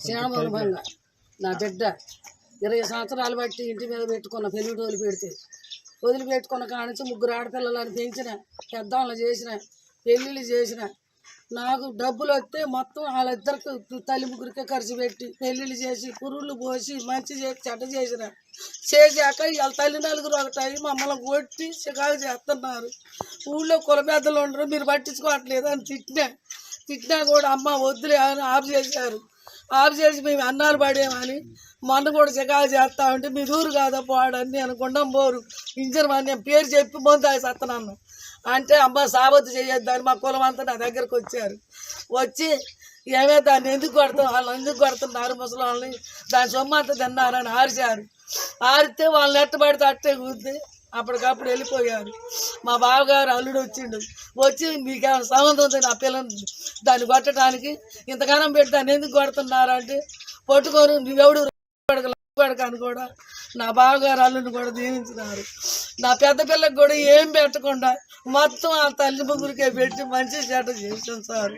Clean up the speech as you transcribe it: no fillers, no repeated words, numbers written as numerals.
క్షేమభంగా నా బిడ్డ 20 సంవత్సరాలు బట్టి ఇంటి మీద పెట్టుకున్న పెళ్లిటి వదిలిపెట్టుకున్న కానించి 3 ఆడపిల్లలని పెంచిన, పెద్దవాళ్ళని చేసిన, పెళ్ళిళ్ళు చేసిన. నాకు డబ్బులు వస్తే మొత్తం వాళ్ళిద్దరికి తల్లి ముగ్గురికే ఖర్చు పెట్టి పెళ్ళిళ్ళు చేసి పురుగులు పోసి మంచి చేసి చెడ్డ చేసాక వాళ్ళ తల్లి నలుగురు ఒకటాయి మమ్మల్ని కొట్టి చికాకు చేస్తున్నారు. ఊళ్ళో కుల పెద్దలు ఉండరు, మీరు పట్టించుకోవట్లేదు అని తిట్టినా కూడా అమ్మ వద్దులే అని ఆఫ్ చేసి మేము అన్నాలు పడేమని మొన్న కూడా చికాకు చేస్తా ఉంటే మీ ఊరు కాదా పోవడని నేను గుండం పోరు ఇంజన్ అని పేరు చెప్పి ముందు సత్తనాను అంటే అమ్మ సాబత్తు చేయొద్దని మా కులం అంతా నా దగ్గరకు వచ్చి ఏమే దాన్ని ఎందుకు కొడుతున్నారు ముసలి వాళ్ళని, దాని సొమ్ము అంతా తిన్నారని ఆరితే వాళ్ళని ఎట్టబడితే అట్టే కూర్చి అప్పటికప్పుడు వెళ్ళిపోయారు. మా బావగారు అల్లుడు వచ్చి మీకేమైనా సంబంధం ఉంది నా పిల్లని దాన్ని కొట్టడానికి, ఇంతగానం పెట్టి దాన్ని ఎందుకు కొడుతున్నారంటే పట్టుకొని నువ్వెవడు అని కూడా నా బావగారు అల్లుని కూడా దీవించినారు. నా పెద్ద పిల్లకి కూడా ఏం పెట్టకుండా మొత్తం ఆ తల్లి ముగ్గురికే పెట్టి మంచి చెడ్డ చేసాం సార్.